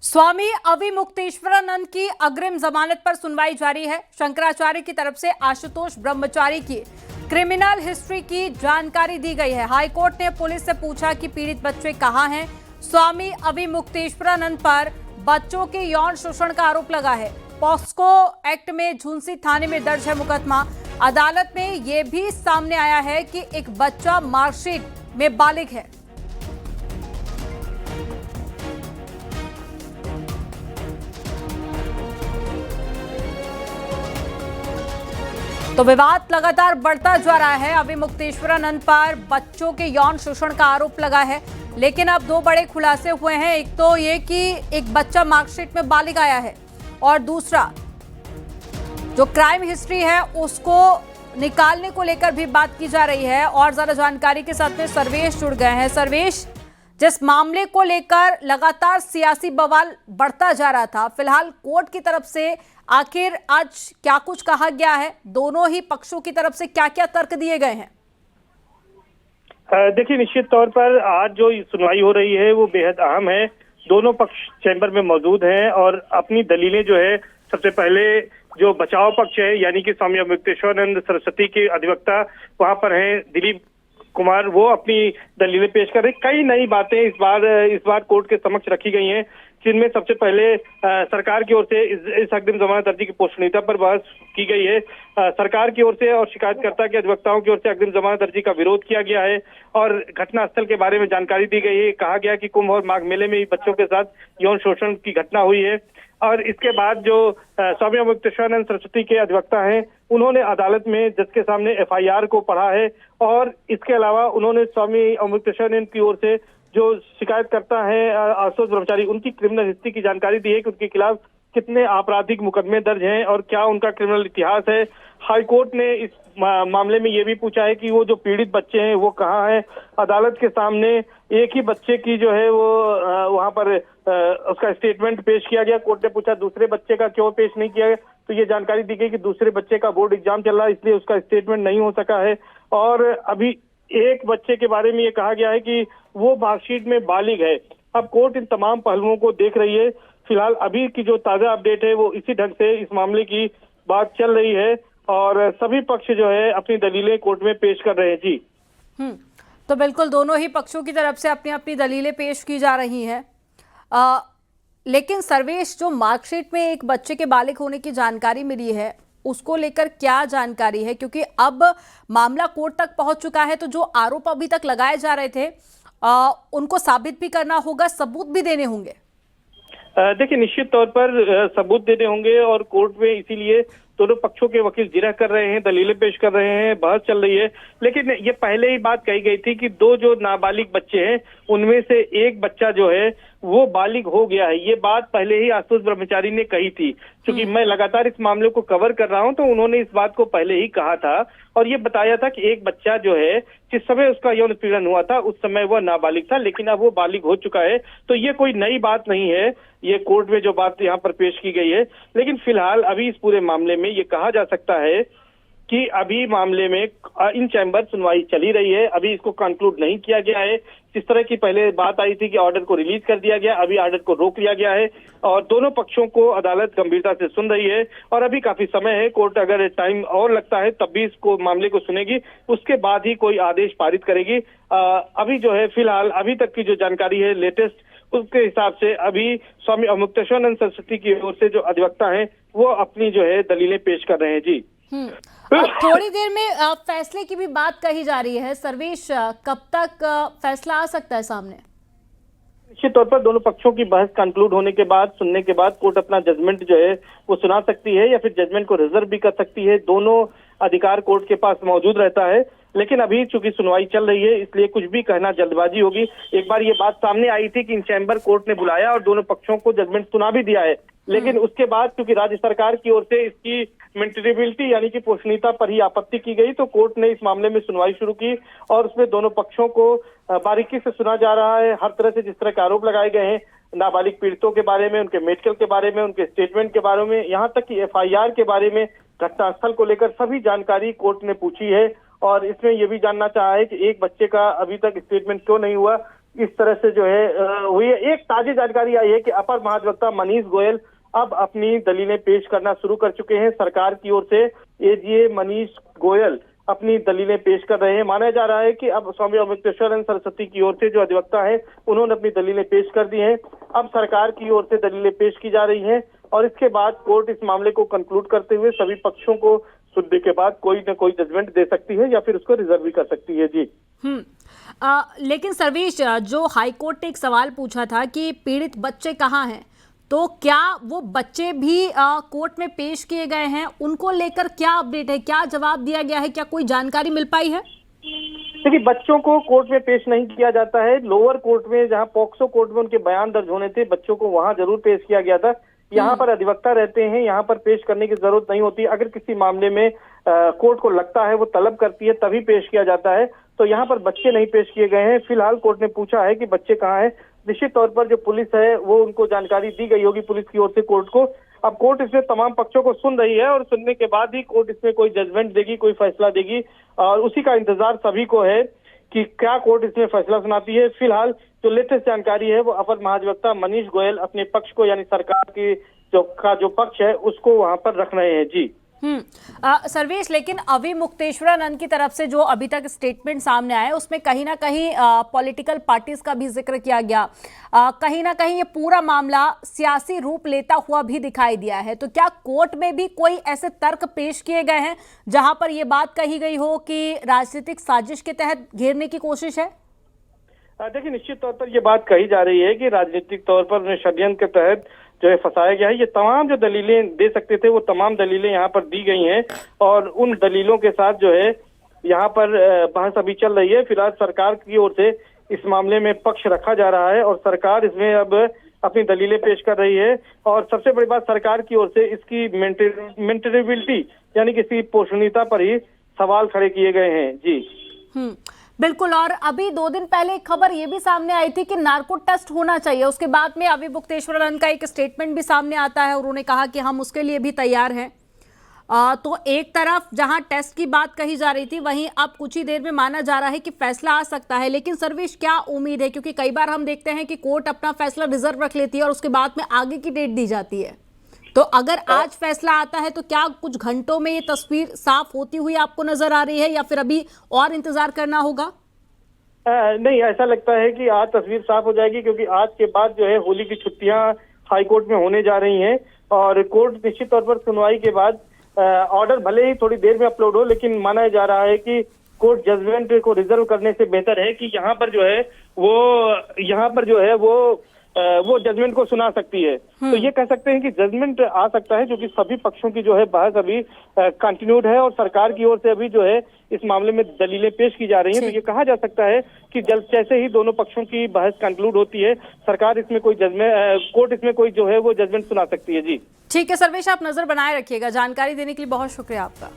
स्वामी अविमुक्तेश्वरानंद की अग्रिम जमानत पर सुनवाई जारी है। शंकराचार्य की तरफ से आशुतोष ब्रह्मचारी की क्रिमिनल हिस्ट्री की जानकारी दी गई है। हाईकोर्ट ने पुलिस से पूछा कि पीड़ित बच्चे कहां हैं। स्वामी अविमुक्तेश्वरानंद पर बच्चों के यौन शोषण का आरोप लगा है। पॉक्सो एक्ट में झुंसी थाने में दर्ज है मुकदमा। अदालत में यह भी सामने आया है कि एक बच्चा मार्कशीट में बालिग है। तो विवाद लगातार बढ़ता जा रहा है। अविमुक्तेश्वरानंद पर बच्चों के यौन शोषण का आरोप लगा है, लेकिन अब दो बड़े खुलासे हुए हैं। एक तो ये कि एक बच्चा मार्कशीट में बालिग आया है, और दूसरा जो क्राइम हिस्ट्री है उसको निकालने को लेकर भी बात की जा रही है। और ज्यादा जानकारी के साथ में सर्वेश जुड़ गए हैं। सर्वेश, जिस मामले को लेकर लगातार सियासी बवाल बढ़ता जा रहा था, फिलहाल कोर्ट की तरफ से आखिर आज क्या कुछ कहा गया है? दोनों ही पक्षों की तरफ से क्या क्या तर्क दिए गए हैं? देखिए, निश्चित तौर पर आज जो सुनवाई हो रही है वो बेहद अहम है। दोनों पक्ष चैम्बर में मौजूद हैं और अपनी दलीलें जो है, सबसे पहले जो बचाव पक्ष है यानी कि स्वामी अविमुक्तेश्वरानंद सरस्वती के अधिवक्ता वहां पर हैं दिलीप कुमार, वो अपनी दलीलें पेश कर रहे। कई नई बातें इस बार कोर्ट के समक्ष रखी गई हैं, जिनमें सबसे पहले सरकार की ओर से इस अग्रिम जमानत अर्जी की पोषणीयता पर बहस की गई है। सरकार की ओर से और शिकायतकर्ता के अधिवक्ताओं की ओर से अग्रिम जमानत अर्जी का विरोध किया गया है और घटनास्थल के बारे में जानकारी दी गई है। कहा गया कि कुंभ और माघ मेले में ही बच्चों के साथ यौन शोषण की घटना हुई है। और इसके बाद जो स्वामी अविमुक्तेश्वरानंद सरस्वती के अधिवक्ता हैं, उन्होंने अदालत में जज के सामने एफआईआर को पढ़ा है और इसके अलावा उन्होंने स्वामी अविमुक्तेश्वरानंद की ओर से जो शिकायतकर्ता है आशुतोष ब्रह्मचारी, उनकी क्रिमिनल हिस्ट्री की जानकारी दी है कि उनके खिलाफ कितने आपराधिक मुकदमे दर्ज हैं और क्या उनका क्रिमिनल इतिहास है। हाईकोर्ट ने इस मामले में ये भी पूछा है कि वो जो पीड़ित बच्चे हैं वो कहाँ हैं। अदालत के सामने एक ही बच्चे की जो है वो वहां पर उसका स्टेटमेंट पेश किया गया। कोर्ट ने पूछा दूसरे बच्चे का क्यों पेश नहीं किया गया, तो ये जानकारी दी गई कि दूसरे बच्चे का बोर्ड एग्जाम चल रहा है, इसलिए उसका स्टेटमेंट नहीं हो सका है। और अभी एक बच्चे के बारे में ये कहा गया है कि वो मार्कशीट में बालिग है। अब कोर्ट इन तमाम पहलुओं को देख रही है। फिलहाल अभी की जो ताजा अपडेट है वो इसी ढंग से इस मामले की बात चल रही है और सभी पक्ष जो है अपनी दलीलें कोर्ट में पेश कर रहे हैं। जी तो बिल्कुल दोनों ही पक्षों की तरफ से अपनी अपनी दलीलें पेश की जा रही हैं। लेकिन सर्वेश, जो मार्कशीट में एक बच्चे के बालिग होने की जानकारी मिली है उसको लेकर क्या जानकारी है? क्योंकि अब मामला कोर्ट तक पहुंच चुका है, तो जो आरोप अभी तक लगाए जा रहे थे उनको साबित भी करना होगा, सबूत भी देने होंगे। देखिए, निश्चित तौर पर सबूत देने होंगे और कोर्ट में इसीलिए दोनों पक्षों के वकील जिरह कर रहे हैं, दलीलें पेश कर रहे हैं, बहस चल रही है। लेकिन ये पहले ही बात कही गई थी कि दो जो नाबालिग बच्चे हैं उनमें से एक बच्चा जो है वो बालिग हो गया है। ये बात पहले ही आशुतोष ब्रह्मचारी ने कही थी। क्योंकि मैं लगातार इस मामले को कवर कर रहा हूं तो उन्होंने इस बात को पहले ही कहा था और ये बताया था कि एक बच्चा जो है जिस समय उसका यौन उत्पीड़न हुआ था उस समय वह नाबालिग था, लेकिन अब वो बालिग हो चुका है। तो ये कोई नई बात नहीं है, ये कोर्ट में जो बात यहाँ पर पेश की गई है। लेकिन फिलहाल अभी इस पूरे मामले में ये कहा जा सकता है कि अभी मामले में इन चैम्बर सुनवाई चली रही है, अभी इसको कंक्लूड नहीं किया गया है। जिस तरह की पहले बात आई थी कि ऑर्डर को रिलीज कर दिया गया, अभी ऑर्डर को रोक लिया गया है और दोनों पक्षों को अदालत गंभीरता से सुन रही है और अभी काफी समय है। कोर्ट अगर टाइम और लगता है तब भी इसको मामले को सुनेगी, उसके बाद ही कोई आदेश पारित करेगी। अभी जो है फिलहाल अभी तक की जो जानकारी है लेटेस्ट, उसके हिसाब से अभी स्वामी अविमुक्तेश्वरानंद सरस्वती की ओर से जो अधिवक्ता हैं वो अपनी जो है दलीलें पेश कर रहे हैं। जी थोड़ी देर में फैसले की भी बात कही जा रही है। सर्वेश, कब तक फैसला आ सकता है सामने? निश्चित तौर पर दोनों पक्षों की बहस कंक्लूड होने के बाद, सुनने के बाद कोर्ट अपना जजमेंट जो है वो सुना सकती है या फिर जजमेंट को रिजर्व भी कर सकती है। दोनों अधिकार कोर्ट के पास मौजूद रहता है। लेकिन अभी चूंकि सुनवाई चल रही है इसलिए कुछ भी कहना जल्दबाजी होगी। एक बार ये बात सामने आई थी कि इन चैम्बर कोर्ट ने बुलाया और दोनों पक्षों को जजमेंट सुना भी दिया है, लेकिन उसके बाद क्योंकि राज्य सरकार की ओर से इसकी मेंटेनेबिलिटी यानी कि पोषणीयता पर ही आपत्ति की गई, तो कोर्ट ने इस मामले में सुनवाई शुरू की और उसमें दोनों पक्षों को बारीकी से सुना जा रहा है। हर तरह से जिस तरह के आरोप लगाए गए हैं नाबालिग पीड़ितों के बारे में, उनके मेडिकल के बारे में, उनके स्टेटमेंट के बारे में, यहाँ तक कि एफआईआर के बारे में, घटनास्थल को लेकर सभी जानकारी कोर्ट ने पूछी है। और इसमें यह भी जानना चाहा है कि एक बच्चे का अभी तक स्टेटमेंट क्यों नहीं हुआ, इस तरह से जो है हुई है। एक ताजी जानकारी आई है कि अपर महाधिवक्ता मनीष गोयल अब अपनी दलीलें पेश करना शुरू कर चुके हैं। सरकार की ओर से एजीए मनीष गोयल अपनी दलीलें पेश कर रहे हैं। माना जा रहा है कि अब स्वामी अमृतेश्वरानंद सरस्वती की ओर से जो अधिवक्ता है उन्होंने अपनी दलीलें पेश कर दी हैं। अब सरकार की ओर से दलीलें पेश की जा रही हैं और इसके बाद कोर्ट इस मामले को कंक्लूड करते हुए सभी पक्षों को सुनने के बाद कोई न कोई जजमेंट दे सकती है या फिर उसको रिजर्व भी कर सकती है। जी लेकिन सर्वेश, जो हाईकोर्ट ने एक सवाल पूछा था कि पीड़ित बच्चे कहाँ हैं, तो क्या वो बच्चे भी कोर्ट में पेश किए गए हैं? उनको लेकर क्या अपडेट है, क्या जवाब दिया गया है, क्या कोई जानकारी मिल पाई है? देखिए, बच्चों को कोर्ट में पेश नहीं किया जाता है। लोअर कोर्ट में, जहां पॉक्सो कोर्ट में उनके बयान दर्ज होने थे, बच्चों को वहां जरूर पेश किया गया था। यहाँ पर अधिवक्ता रहते हैं, यहाँ पर पेश करने की जरूरत नहीं होती। अगर किसी मामले में कोर्ट को लगता है, वो तलब करती है, तभी पेश किया जाता है। तो यहाँ पर बच्चे नहीं पेश किए गए हैं। फिलहाल कोर्ट ने पूछा है कि बच्चे कहाँ हैं। निश्चित तौर पर जो पुलिस है वो उनको जानकारी दी गई होगी पुलिस की ओर से कोर्ट को। अब कोर्ट इसमें तमाम पक्षों को सुन रही है और सुनने के बाद ही कोर्ट इसमें कोई जजमेंट देगी, कोई फैसला देगी, और उसी का इंतजार सभी को है कि क्या कोर्ट इसमें फैसला सुनाती है। फिलहाल जो लेटेस्ट जानकारी है वो अपर महाधिवक्ता मनीष गोयल अपने पक्ष को, यानी सरकार की जो पक्ष है उसको वहां पर रख रहे हैं। जी सर्वेश, लेकिन अभी मुक्तेश्वरानंद की तरफ से जो अभी तक स्टेटमेंट सामने आया उसमें कहीं ना कहीं पॉलिटिकल पार्टीज का भी जिक्र किया गया। कहीं ना कहीं ये पूरा मामला सियासी रूप लेता हुआ भी दिखाई दिया है। तो क्या कोर्ट में भी कोई ऐसे तर्क पेश किए गए हैं जहां पर ये बात कही गई हो कि राजनीतिक साजिश के तहत घेरने की कोशिश है? देखिए, निश्चित तौर पर ये बात कही जा रही है कि राजनीतिक तौर पर उन्हें षड्यंत्र के तहत जो है फंसाया गया है। ये तमाम जो दलीलें दे सकते थे वो तमाम दलीलें यहाँ पर दी गई हैं और उन दलीलों के साथ जो है यहाँ पर बहस अभी चल रही है। फिलहाल सरकार की ओर से इस मामले में पक्ष रखा जा रहा है और सरकार इसमें अब अपनी दलीलें पेश कर रही है। और सबसे बड़ी बात, सरकार की ओर से इसकी मेंटेनेबिलिटी यानी कि इसकी पोषणीयता पर ही सवाल खड़े किए गए हैं। जी बिल्कुल। और अभी 2 दिन पहले एक खबर ये भी सामने आई थी कि नार्को टेस्ट होना चाहिए। उसके बाद में अभी मुक्तेश्वरानंद का एक स्टेटमेंट भी सामने आता है और उन्होंने कहा कि हम उसके लिए भी तैयार हैं। तो एक तरफ जहां टेस्ट की बात कही जा रही थी, वहीं अब कुछ ही देर में माना जा रहा है कि फैसला आ सकता है। लेकिन सर्वेश, क्या उम्मीद है? क्योंकि कई बार हम देखते हैं कि कोर्ट अपना फैसला रिजर्व रख लेती है और उसके बाद में आगे की डेट दी जाती है। तो अगर आज फैसला आता है तो क्या कुछ घंटों में ये तस्वीर साफ होती हुई आपको नजर आ रही है या फिर अभी और इंतजार करना होगा? नहीं, ऐसा लगता है कि आज तस्वीर साफ हो जाएगी, क्योंकि आज के बाद जो है होली की छुट्टियां हाईकोर्ट में होने जा रही हैं और कोर्ट निश्चित तौर पर सुनवाई के बाद ऑर्डर भले ही थोड़ी देर में अपलोड हो, लेकिन माना जा रहा है कि कोर्ट जजमेंट को रिजर्व करने से बेहतर है कि यहाँ पर जो है वो जजमेंट को सुना सकती है। तो ये कह सकते हैं कि जजमेंट आ सकता है, क्योंकि सभी पक्षों की जो है बहस अभी कंटिन्यूड है और सरकार की ओर से अभी जो है इस मामले में दलीलें पेश की जा रही हैं। तो ये कहा जा सकता है कि जल्द जैसे ही दोनों पक्षों की बहस कंक्लूड होती है, सरकार इसमें कोई कोर्ट इसमें कोई जो है वो जजमेंट सुना सकती है। जी ठीक है सर्वेश, आप नजर बनाए रखिएगा। जानकारी देने के लिए बहुत शुक्रिया आपका।